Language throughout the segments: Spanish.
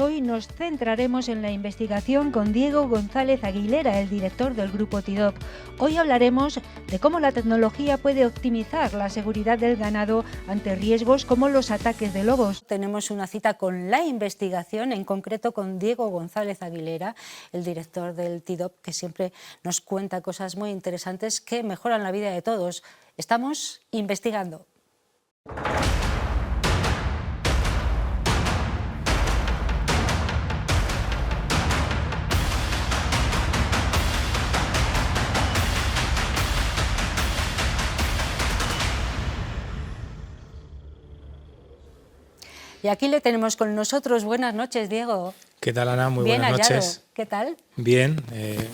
Hoy nos centraremos en la investigación con Diego González Aguilera, el director del Grupo TIDOP. Hoy hablaremos de cómo la tecnología puede optimizar la seguridad del ganado ante riesgos como los ataques de lobos. Tenemos una cita con la investigación, en concreto con Diego González Aguilera, el director del TIDOP, que siempre nos cuenta cosas muy interesantes que mejoran la vida de todos. Estamos investigando. Y aquí le tenemos con nosotros. Buenas noches, Diego. ¿Qué tal, Ana? Muy Bien buenas hallado. noches. ¿Qué tal? Bien,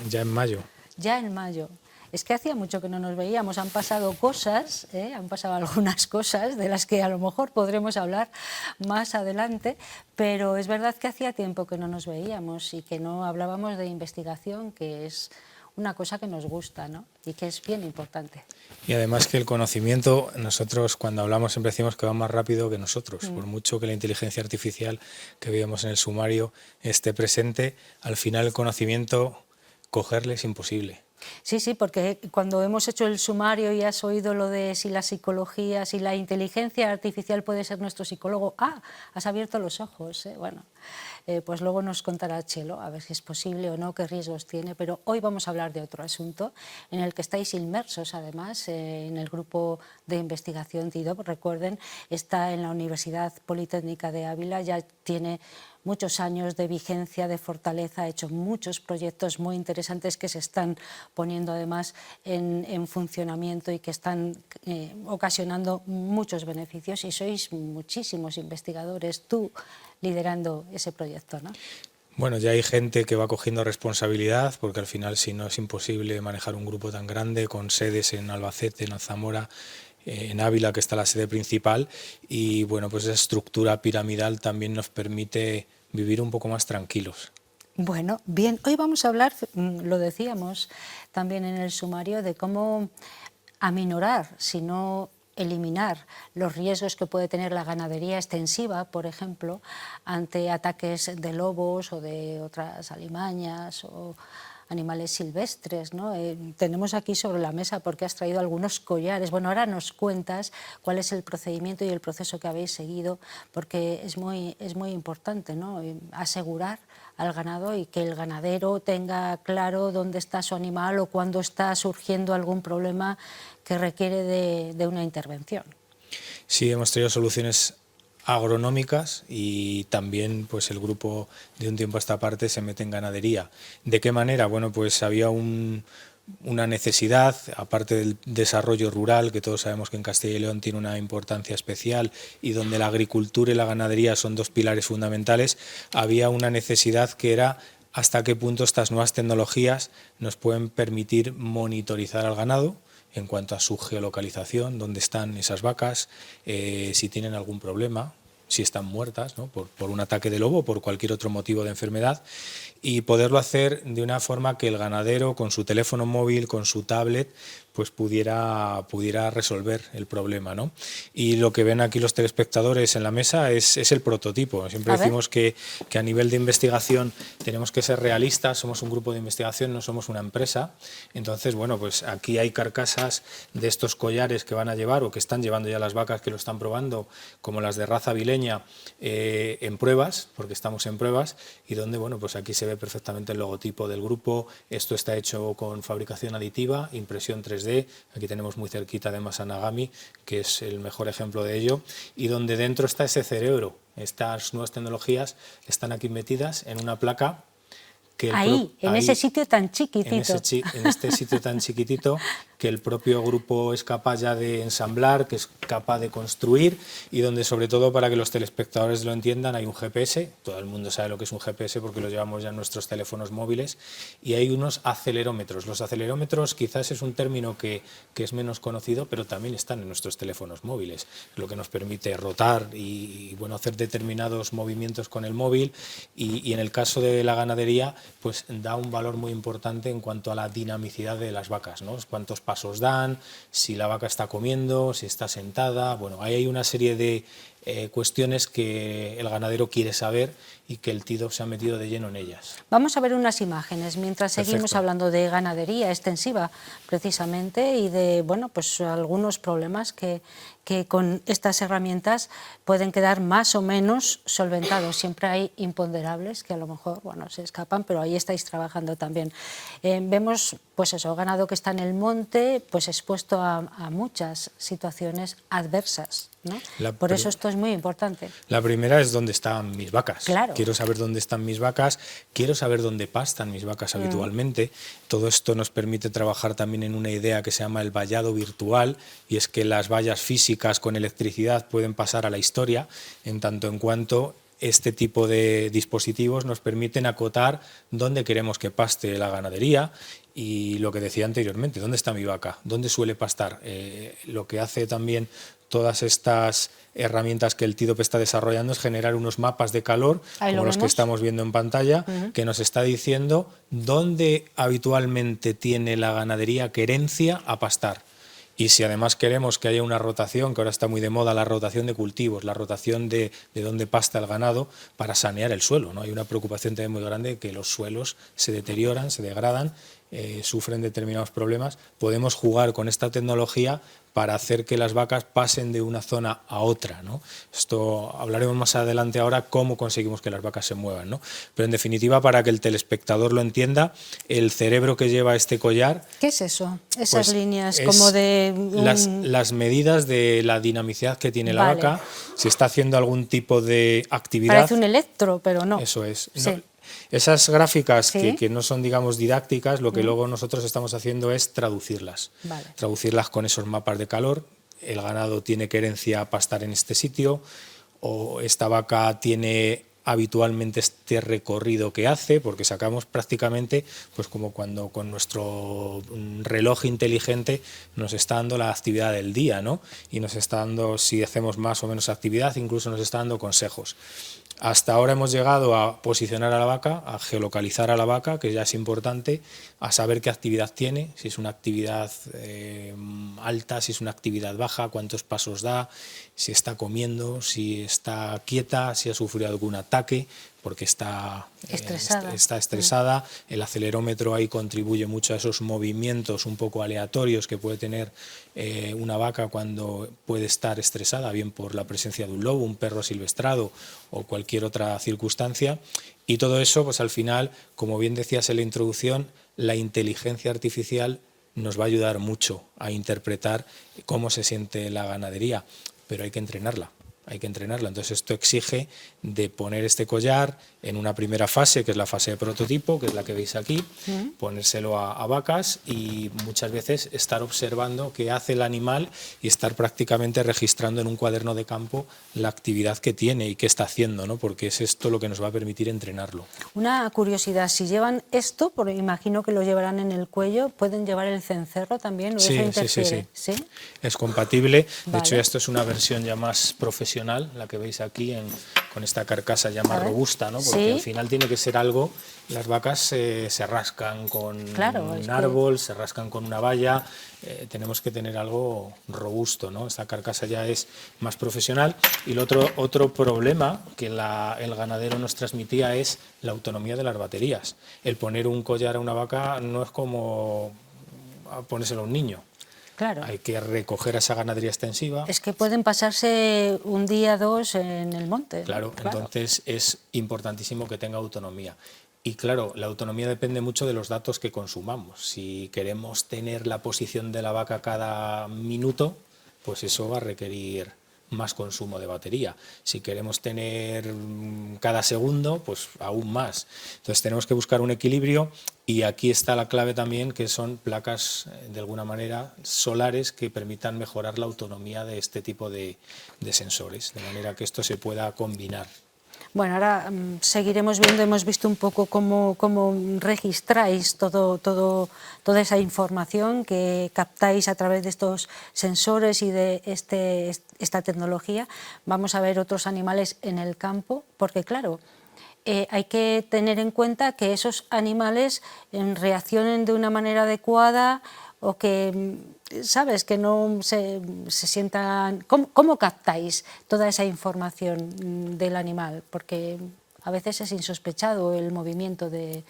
ya en mayo. Ya en mayo. Es que hacía mucho que no nos veíamos, han pasado cosas, han pasado algunas cosas de las que a lo mejor podremos hablar más adelante, pero es verdad que hacía tiempo que no nos veíamos y que no hablábamos de investigación, que es una cosa que nos gusta, ¿no? Y que es bien importante. Y además que el conocimiento, nosotros cuando hablamos siempre decimos que va más rápido que nosotros. Por mucho que la inteligencia artificial que veíamos en el sumario esté presente, al final el conocimiento cogerle es imposible. Sí, sí, porque cuando hemos hecho el sumario y has oído lo de si la psicología, si la inteligencia artificial puede ser nuestro psicólogo, has abierto los ojos, Bueno, pues luego nos contará Chelo a ver si es posible o no, qué riesgos tiene, pero hoy vamos a hablar de otro asunto en el que estáis inmersos además en el grupo de investigación TIDOP. Recuerden, está en la Universidad Politécnica de Ávila, ya tiene muchos años de vigencia, de fortaleza, ha hecho muchos proyectos muy interesantes que se están poniendo además en funcionamiento y que están ocasionando muchos beneficios, y sois muchísimos investigadores, tú liderando ese proyecto, ¿no? Bueno, ya hay gente que va cogiendo responsabilidad, porque al final si no es imposible manejar un grupo tan grande con sedes en Albacete, en Zamora, en Ávila, que está la sede principal, y bueno, pues esa estructura piramidal también nos permite vivir un poco más tranquilos. Bueno, bien, hoy vamos a hablar, lo decíamos también en el sumario, de cómo aminorar, si no eliminar, los riesgos que puede tener la ganadería extensiva, por ejemplo, ante ataques de lobos o de otras alimañas o animales silvestres, ¿no? Tenemos aquí sobre la mesa, porque has traído algunos collares. Bueno, ahora nos cuentas cuál es el procedimiento y el proceso que habéis seguido, porque es muy importante, ¿no? Asegurar al ganado y que el ganadero tenga claro dónde está su animal o cuándo está surgiendo algún problema que requiere de una intervención. Sí, hemos traído soluciones agronómicas y también pues el grupo de un tiempo a esta parte se mete en ganadería. ¿De qué manera? Bueno, pues había una necesidad, aparte del desarrollo rural, que todos sabemos que en Castilla y León tiene una importancia especial y donde la agricultura y la ganadería son dos pilares fundamentales, había una necesidad que era hasta qué punto estas nuevas tecnologías nos pueden permitir monitorizar al ganado en cuanto a su geolocalización, dónde están esas vacas, si tienen algún problema, si están muertas, ¿no? por un ataque de lobo o por cualquier otro motivo de enfermedad, y poderlo hacer de una forma que el ganadero con su teléfono móvil, con su tablet, pues pudiera resolver el problema, ¿no? Y lo que ven aquí los telespectadores en la mesa es el prototipo. Siempre decimos que a nivel de investigación tenemos que ser realistas, somos un grupo de investigación, no somos una empresa. Entonces, bueno, pues aquí hay carcasas de estos collares que van a llevar o que están llevando ya las vacas que lo están probando, como las de raza avileña, en pruebas, porque estamos en pruebas, y donde, bueno, pues aquí se ve perfectamente el logotipo del grupo. Esto está hecho con fabricación aditiva, impresión 3D. Aquí tenemos muy cerquita de Masanagami, que es el mejor ejemplo de ello, y donde dentro está ese cerebro. Estas nuevas tecnologías están aquí metidas en una placa. Ese sitio tan chiquitito. En este sitio tan chiquitito, que el propio grupo es capaz ya de ensamblar, que es capaz de construir, y donde, sobre todo, para que los telespectadores lo entiendan, hay un GPS. Todo el mundo sabe lo que es un GPS porque lo llevamos ya en nuestros teléfonos móviles, y hay unos acelerómetros. Los acelerómetros quizás es un término que es menos conocido, pero también están en nuestros teléfonos móviles, lo que nos permite rotar y bueno, hacer determinados movimientos con el móvil, y en el caso de la ganadería, pues da un valor muy importante en cuanto a la dinamicidad de las vacas, ¿no? Cuántos pasos dan, si la vaca está comiendo, si está sentada. Bueno, ahí hay una serie de cuestiones que el ganadero quiere saber y que el TIDOF se ha metido de lleno en ellas. Vamos a ver unas imágenes mientras seguimos Perfecto. hablando de ganadería extensiva precisamente y de bueno, pues algunos problemas que con estas herramientas pueden quedar más o menos solventados. Siempre hay imponderables que a lo mejor bueno, se escapan, pero ahí estáis trabajando también. Vemos pues eso, ganado que está en el monte pues expuesto a muchas situaciones adversas, ¿no? Por eso esto es muy importante. La primera es dónde están mis vacas. Claro. Quiero saber dónde están mis vacas, quiero saber dónde pastan mis vacas habitualmente. Todo esto nos permite trabajar también en una idea que se llama el vallado virtual, y es que las vallas físicas con electricidad pueden pasar a la historia, en tanto en cuanto este tipo de dispositivos nos permiten acotar dónde queremos que paste la ganadería y lo que decía anteriormente, dónde está mi vaca, dónde suele pastar. Lo que hace también todas estas herramientas que el TIDOF está desarrollando es generar unos mapas de calor, como los que estamos viendo en pantalla, que nos está diciendo dónde habitualmente tiene la ganadería querencia a pastar. Y si además queremos que haya una rotación, que ahora está muy de moda la rotación de cultivos, la rotación de dónde pasta el ganado para sanear el suelo, ¿no? Hay una preocupación también muy grande que los suelos se deterioran, se degradan, sufren determinados problemas. Podemos jugar con esta tecnología para hacer que las vacas pasen de una zona a otra, ¿no? Esto hablaremos más adelante ahora cómo conseguimos que las vacas se muevan, ¿no? Pero en definitiva, para que el telespectador lo entienda, el cerebro que lleva este collar... ¿Qué es eso? Esas pues, líneas como de... Las medidas de la dinamicidad que tiene la vaca, si está haciendo algún tipo de actividad... Parece un electro, pero no. Eso es. Sí. No, esas gráficas ¿Sí? que no son, digamos, didácticas, lo que luego nosotros estamos haciendo es traducirlas. Vale. Traducirlas con esos mapas de calor. El ganado tiene querencia a pastar en este sitio, o esta vaca tiene habitualmente este recorrido que hace, porque sacamos prácticamente, pues como cuando con nuestro reloj inteligente nos está dando la actividad del día, ¿no? Y nos está dando, si hacemos más o menos actividad, incluso nos está dando consejos. Hasta ahora hemos llegado a posicionar a la vaca, a geolocalizar a la vaca, que ya es importante, a saber qué actividad tiene, si es una actividad alta, si es una actividad baja, cuántos pasos da, si está comiendo, si está quieta, si ha sufrido algún ataque, porque está estresada. El acelerómetro ahí contribuye mucho a esos movimientos un poco aleatorios que puede tener una vaca cuando puede estar estresada, bien por la presencia de un lobo, un perro silvestrado o cualquier otra circunstancia. Y todo eso, pues al final, como bien decías en la introducción, la inteligencia artificial nos va a ayudar mucho a interpretar cómo se siente la ganadería, pero hay que entrenarla. Entonces esto exige de poner este collar en una primera fase, que es la fase de prototipo, que es la que veis aquí, ponérselo a vacas y muchas veces estar observando qué hace el animal y estar prácticamente registrando en un cuaderno de campo la actividad que tiene y qué está haciendo, ¿no? Porque es esto lo que nos va a permitir entrenarlo. Una curiosidad, si llevan esto, porque imagino que lo llevarán en el cuello, ¿pueden llevar el cencerro también? ¿O eso interfiere? Sí. Es compatible. Vale. De hecho, esto es una versión ya más profesional, la que veis aquí con esta carcasa ya más robusta, ¿no? Porque al final tiene que ser algo, las vacas se rascan con un árbol, se rascan con una valla, tenemos que tener algo robusto, ¿no? Esta carcasa ya es más profesional. Y el otro problema que el ganadero nos transmitía es la autonomía de las baterías. El poner un collar a una vaca no es como ponérselo a un niño. Claro. Hay que recoger a esa ganadería extensiva. Es que pueden pasarse un día, dos en el monte. Claro, entonces es importantísimo que tenga autonomía. Y claro, la autonomía depende mucho de los datos que consumamos. Si queremos tener la posición de la vaca cada minuto, pues eso va a requerir más consumo de batería. Si queremos tener cada segundo, pues aún más. Entonces tenemos que buscar un equilibrio y aquí está la clave también, que son placas de alguna manera solares que permitan mejorar la autonomía de este tipo de sensores, de manera que esto se pueda combinar. Bueno, ahora seguiremos viendo, hemos visto un poco cómo registráis toda esa información que captáis a través de estos sensores y de esta tecnología. Vamos a ver otros animales en el campo, porque claro, hay que tener en cuenta que esos animales reaccionen de una manera adecuada o que ¿sabes? Que no se sientan... ¿Cómo captáis toda esa información del animal? Porque a veces es insospechado el movimiento de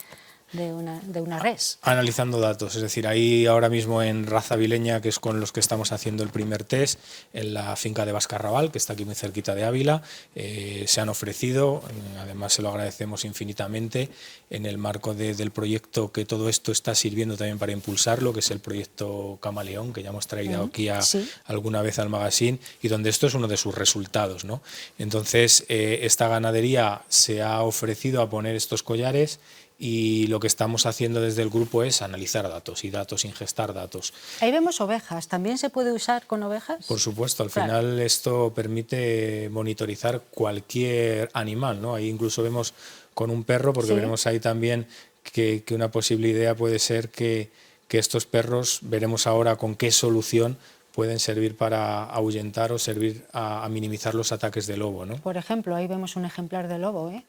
una res. Analizando datos, es decir, ahí ahora mismo en Raza Vileña, que es con los que estamos haciendo el primer test, en la finca de Bascarrabal, que está aquí muy cerquita de Ávila, se han ofrecido, además se lo agradecemos infinitamente, en el marco del proyecto que todo esto está sirviendo también para impulsarlo, que es el proyecto Camaleón, que ya hemos traído aquí Sí. alguna vez al magazine, y donde esto es uno de sus resultados, ¿no? Entonces, esta ganadería se ha ofrecido a poner estos collares, y lo que estamos haciendo desde el grupo es analizar datos y datos, ingestar datos. Ahí vemos ovejas. ¿También se puede usar con ovejas? Por supuesto, al Claro. final esto permite monitorizar cualquier animal, ¿no? Ahí incluso vemos con un perro, porque Sí. veremos ahí también que una posible idea puede ser que estos perros, veremos ahora con qué solución pueden servir para ahuyentar o servir a minimizar los ataques de lobo, ¿no? Por ejemplo, ahí vemos un ejemplar de lobo, ¿eh?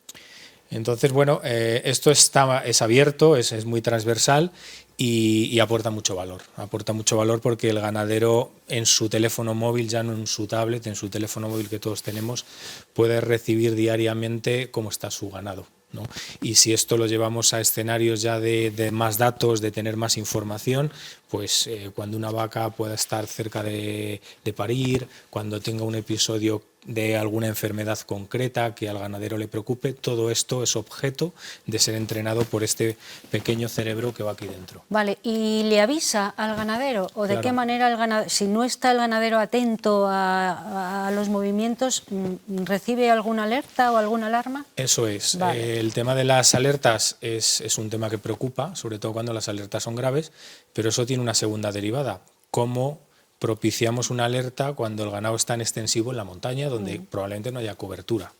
Entonces, bueno, esto es abierto, es muy transversal y aporta mucho valor. Aporta mucho valor porque el ganadero en su teléfono móvil, ya no en su tablet, en su teléfono móvil que todos tenemos, puede recibir diariamente cómo está su ganado, ¿no? Y si esto lo llevamos a escenarios ya de más datos, de tener más información, pues cuando una vaca pueda estar cerca de parir, cuando tenga un episodio de alguna enfermedad concreta que al ganadero le preocupe, todo esto es objeto de ser entrenado por este pequeño cerebro que va aquí dentro. Vale, ¿y le avisa al ganadero? ¿O de Claro. qué manera el ganadero, si no está el ganadero atento a los movimientos, recibe alguna alerta o alguna alarma? Eso es. Vale. El tema de las alertas es un tema que preocupa, sobre todo cuando las alertas son graves, pero eso tiene una segunda derivada. ¿Cómo propiciamos una alerta cuando el ganado está en extensivo en la montaña, donde probablemente no haya cobertura?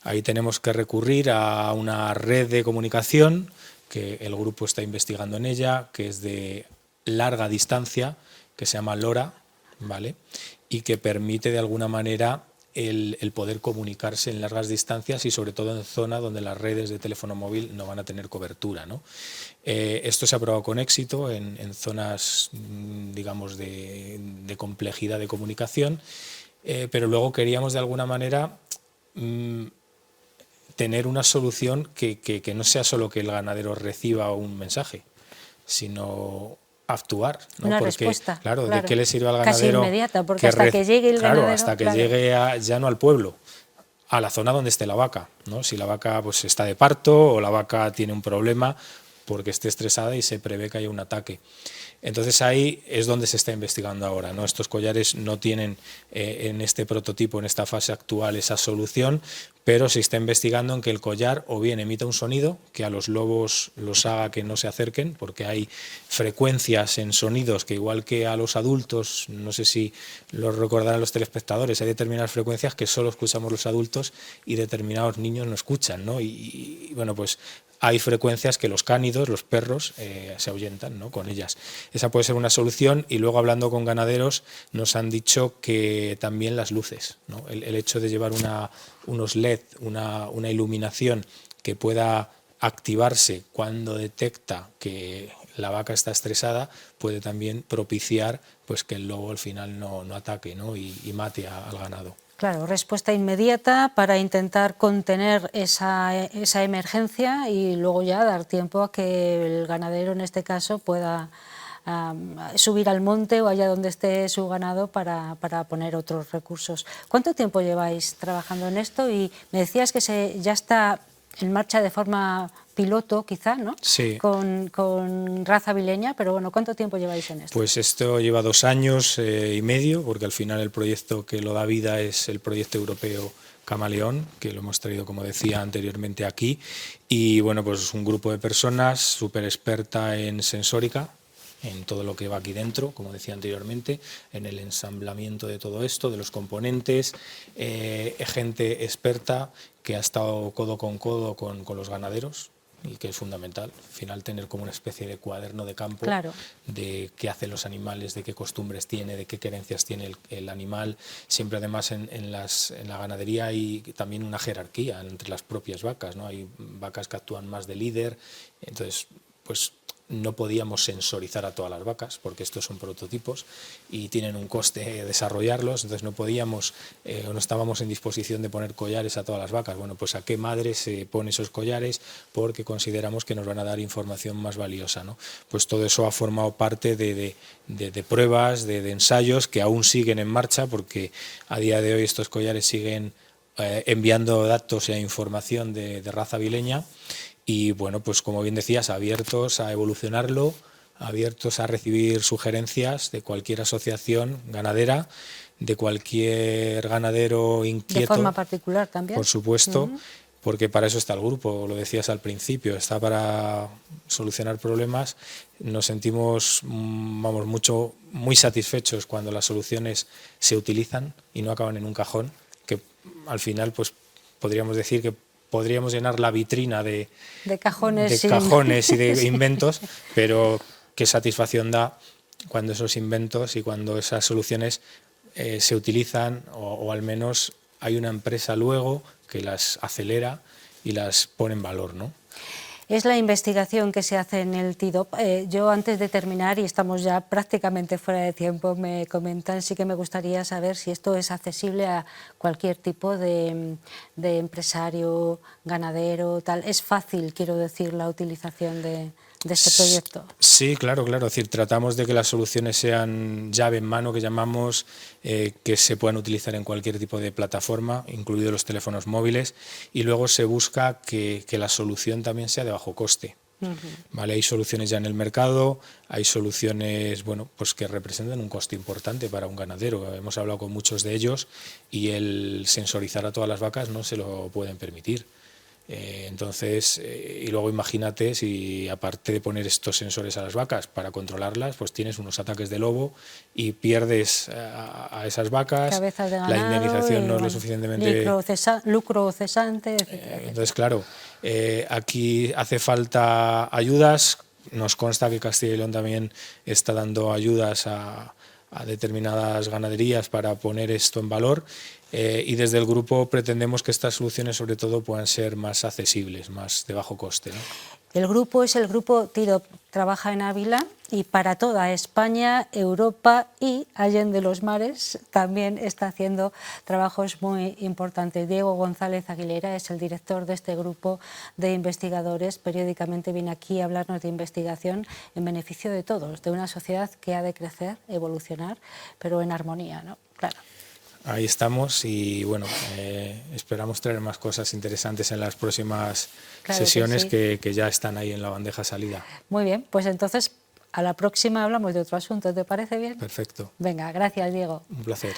Ahí tenemos que recurrir a una red de comunicación, que el grupo está investigando en ella, que es de larga distancia, que se llama LoRa, ¿vale? Y que permite de alguna manera el poder comunicarse en largas distancias y sobre todo en zonas donde las redes de teléfono móvil no van a tener cobertura, ¿no? Esto se ha probado con éxito en zonas, digamos, de complejidad de comunicación, pero luego queríamos de alguna manera tener una solución que no sea solo que el ganadero reciba un mensaje, sino actuar, ¿no? Una Porque, respuesta, claro, claro. ¿de qué le sirve al Casi ganadero? inmediata, porque hasta que llegue el claro, ganadero, hasta que claro. llegue ya no al pueblo, a la zona donde esté la vaca, ¿no? Si la vaca pues está de parto o la vaca tiene un problema porque esté estresada y se prevé que haya un ataque. Entonces ahí es donde se está investigando ahora, ¿no? Estos collares no tienen en este prototipo, en esta fase actual, esa solución, pero se está investigando en que el collar o bien emita un sonido que a los lobos los haga que no se acerquen, porque hay frecuencias en sonidos que igual que a los adultos, no sé si lo recordarán los telespectadores, hay determinadas frecuencias que solo escuchamos los adultos y determinados niños no escuchan, ¿no? Y bueno, pues hay frecuencias que los cánidos, los perros, se ahuyentan, ¿no? Con ellas. Esa puede ser una solución y luego hablando con ganaderos nos han dicho que también las luces, ¿no? El hecho de llevar unos LED, una iluminación que pueda activarse cuando detecta que la vaca está estresada puede también propiciar pues, que el lobo al final no ataque, ¿no? y mate al ganado. Claro, respuesta inmediata para intentar contener esa emergencia y luego ya dar tiempo a que el ganadero, en este caso, pueda subir al monte o allá donde esté su ganado para poner otros recursos. ¿Cuánto tiempo lleváis trabajando en esto? Y me decías que ya está en marcha de forma piloto, quizá, ¿no? Sí. Con Raza Vileña, pero bueno, ¿cuánto tiempo lleváis en esto? Pues esto lleva 2 años y medio, porque al final el proyecto que lo da vida es el proyecto europeo Camaleón, que lo hemos traído, como decía anteriormente, aquí. Y bueno, pues es un grupo de personas súper experta en sensórica, en todo lo que va aquí dentro, como decía anteriormente, en el ensamblamiento de todo esto, de los componentes, gente experta que ha estado codo con los ganaderos, y que es fundamental, al final tener como una especie de cuaderno de campo, claro, de qué hacen los animales, de qué costumbres tiene, de qué creencias tiene el animal. Siempre además en la ganadería hay también una jerarquía entre las propias vacas, ¿no? Hay vacas que actúan más de líder, entonces pues no podíamos sensorizar a todas las vacas, porque estos son prototipos y tienen un coste desarrollarlos, entonces no podíamos, no estábamos en disposición de poner collares a todas las vacas. Bueno, pues a qué madre se pone esos collares porque consideramos que nos van a dar información más valiosa, ¿no? Pues todo eso ha formado parte de pruebas, de ensayos que aún siguen en marcha, porque a día de hoy estos collares siguen enviando datos e información de raza avileña. Y bueno, pues como bien decías, abiertos a evolucionarlo, abiertos a recibir sugerencias de cualquier asociación ganadera, de cualquier ganadero inquieto. De forma particular también. Por supuesto, porque para eso está el grupo, lo decías al principio, está para solucionar problemas. Nos sentimos, vamos, muy satisfechos cuando las soluciones se utilizan y no acaban en un cajón, que al final pues podríamos decir que podríamos llenar la vitrina de cajones y de inventos, pero qué satisfacción da cuando esos inventos y cuando esas soluciones se utilizan o al menos hay una empresa luego que las acelera y las pone en valor, ¿no? Es la investigación que se hace en el TIDOP. Yo antes de terminar, y estamos ya prácticamente fuera de tiempo, me comentan, sí que me gustaría saber si esto es accesible a cualquier tipo de empresario, ganadero, tal. ¿Es fácil, quiero decir, la utilización de este proyecto? Sí, claro, claro. Es decir, tratamos de que las soluciones sean llave en mano, que llamamos, que se puedan utilizar en cualquier tipo de plataforma, incluidos los teléfonos móviles, y luego se busca que la solución también sea de bajo coste. ¿Vale? Hay soluciones ya en el mercado, hay soluciones, bueno, pues que representan un coste importante para un ganadero. Hemos hablado con muchos de ellos y el sensorizar a todas las vacas no se lo pueden permitir. Entonces, y luego imagínate si aparte de poner estos sensores a las vacas para controlarlas, pues tienes unos ataques de lobo y pierdes a esas vacas, cabezas de ganado, la indemnización no es lo suficientemente... lucro cesante, etcétera. Entonces, claro, aquí hace falta ayudas, nos consta que Castilla y León también está dando ayudas a determinadas ganaderías para poner esto en valor. Y desde el grupo pretendemos que estas soluciones sobre todo puedan ser más accesibles, más de bajo coste, ¿no? El grupo es el grupo TIDOP, trabaja en Ávila y para toda España, Europa y allende los mares también está haciendo trabajos muy importantes. Diego González Aguilera es el director de este grupo de investigadores. Periódicamente viene aquí a hablarnos de investigación en beneficio de todos, de una sociedad que ha de crecer, evolucionar, pero en armonía, ¿no? Claro. Ahí estamos y bueno, esperamos traer más cosas interesantes en las próximas sesiones que ya están ahí en la bandeja salida. Muy bien, pues entonces a la próxima hablamos de otro asunto, ¿te parece bien? Perfecto. Venga, gracias Diego. Un placer.